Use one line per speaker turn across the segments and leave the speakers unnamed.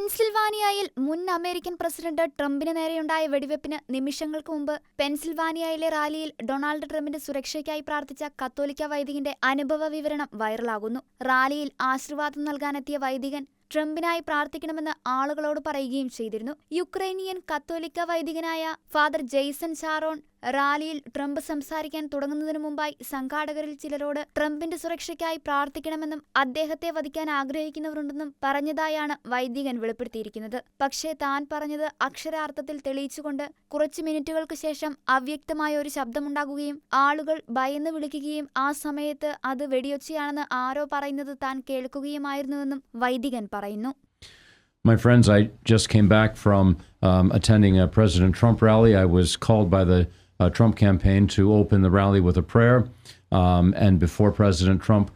പെൻസിൽവാനിയയിൽ മുൻ American president ട്രംപിന് നേരെയുണ്ടായ വെടിവെപ്പിന് നിമിഷങ്ങൾക്ക് മുമ്പ് പെൻസിൽവാനിയയിലെ റാലിയിൽ ഡൊണാൾഡ് ട്രംപിന്റെ സുരക്ഷയ്ക്കായി പ്രാർത്ഥിച്ച കത്തോലിക്ക വൈദികന്റെ അനുഭവ വിവരണം വൈറലാകുന്നു. റാലിയിൽ ആശീർവാദം നൽകാനെത്തിയ വൈദികൻ ട്രംപിനായി പ്രാർത്ഥിക്കണമെന്ന് ആളുകളോട് പറയുകയും ചെയ്തിരുന്നു. യുക്രൈനിയൻ കത്തോലിക്ക വൈദികനായ ഫാദർ ജെയ്സൺ ചാറോൺ റാലിയിൽ ട്രംപ് സംസാരിക്കാൻ തുടങ്ങുന്നതിനു മുമ്പായി സംഘാടകരിൽ ചിലരോട് ട്രംപിന്റെ സുരക്ഷയ്ക്കായി പ്രാർത്ഥിക്കണമെന്നും അദ്ദേഹത്തെ വധിക്കാൻ ആഗ്രഹിക്കുന്നവരുണ്ടെന്നും പറഞ്ഞതായാണ് വൈദികൻ വെളിപ്പെടുത്തിയിരിക്കുന്നത്. പക്ഷേ താൻ പറഞ്ഞത് അക്ഷരാർത്ഥത്തിൽ തെളിയിച്ചുകൊണ്ട് കുറച്ചു മിനിറ്റുകൾക്ക് ശേഷം അവ്യക്തമായ ഒരു ശബ്ദമുണ്ടാകുകയും ആളുകൾ ഭയന്ന് വിളിക്കുകയും ആ സമയത്ത് അത് വെടിയൊച്ചയാണെന്ന് ആരോ പറയുന്നത് താൻ കേൾക്കുകയുമായിരുന്നുവെന്നും വൈദികൻ പറയുന്നു.
My friends, I just came back from attending a President Trump rally. I was called by the Trump campaign to open the rally with a prayer. And before President Trump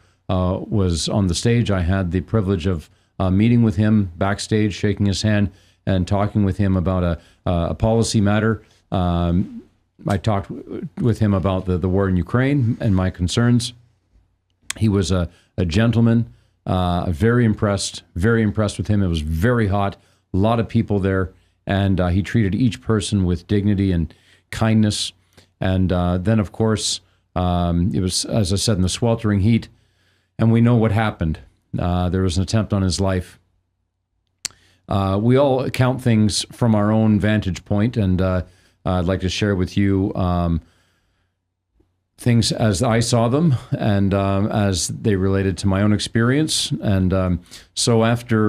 was on the stage, I had the privilege of meeting with him backstage, shaking his hand and talking with him about a policy matter. I talked with him about the war in Ukraine and my concerns. He was a gentleman. Very impressed with him. It was very hot, a lot of people there, and he treated each person with dignity and kindness. And then, of course, it was, as I said, in the sweltering heat, and we know what happened. There was an attempt on his life. We all account things from our own vantage point, and I'd like to share with you things as I saw them and as they related to my own experience. And so after,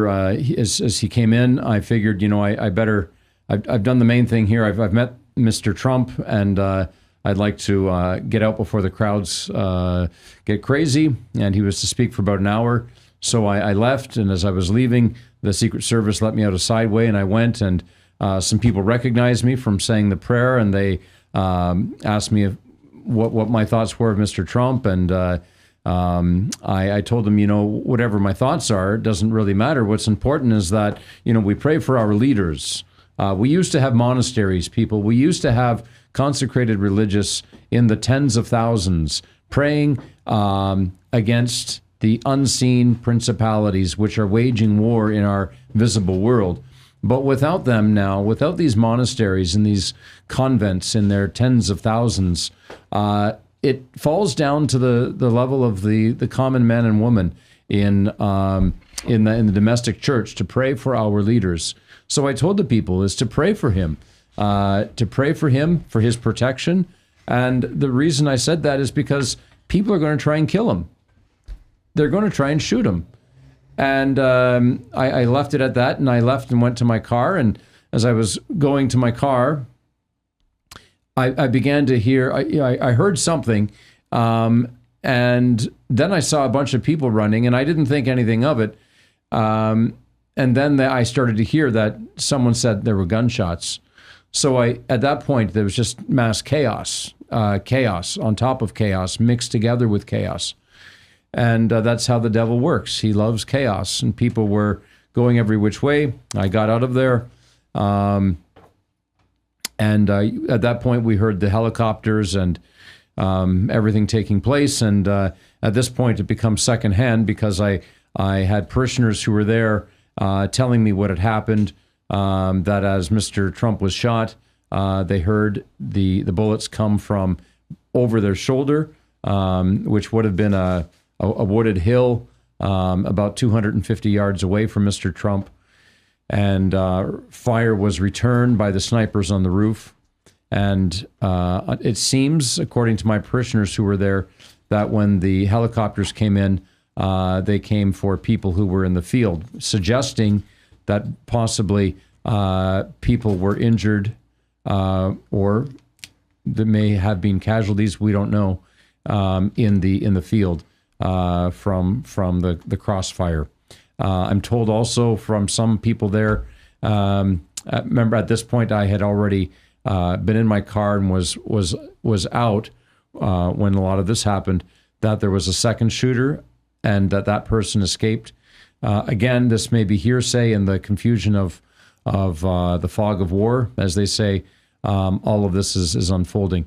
as he came in, I figured, I've done the main thing here. I've met Mr. Trump, and I'd like to get out before the crowds get crazy. And he was to speak for about an hour. So I left, and as I was leaving, the Secret Service let me out a sideway, and I went, and some people recognized me from saying the prayer, and they asked me what my thoughts were of Mr. Trump, and I told them, whatever my thoughts are, it doesn't really matter. What's important is that, we pray for our leaders. We used to have monasteries, people. We used to have consecrated religious in the tens of thousands praying against the unseen principalities which are waging war in our visible world. But without them now, without these monasteries and these convents in their tens of thousands, it falls down to the level of the common man and woman in the domestic church to pray for our leaders. So I told the people is to pray for him, for his protection. And the reason I said that is because people are going to try and kill him. They're going to try and shoot him. And I left it at that, and I left and went to my car. And as I was going to my car, I began to hear, I heard something, and then I saw a bunch of people running, and I didn't think anything of it. And then I started to hear that someone said there were gunshots. So at that point, there was just mass chaos on top of chaos, mixed together with chaos. And that's how the devil works. He loves chaos, and people were going every which way. I got out of there. And at that point, we heard the helicopters and everything taking place. And at this point, it becomes secondhand because I had parishioners who were there telling me what had happened, that as Mr. Trump was shot, they heard the bullets come from over their shoulder, which would have been a wooded hill about 250 yards away from Mr. Trump. And fire was returned by the snipers on the roof. And it seems, according to my parishioners who were there, that when the helicopters came in, they came for people who were in the field, suggesting that possibly people were injured or there may have been casualties, we don't know, in the field from the crossfire. I'm told also from some people there, remember at this point I had already been in my car and was out when a lot of this happened, that there was a second shooter and that person escaped. Again, this may be hearsay in the confusion of the fog of war, as they say. All of this is unfolding.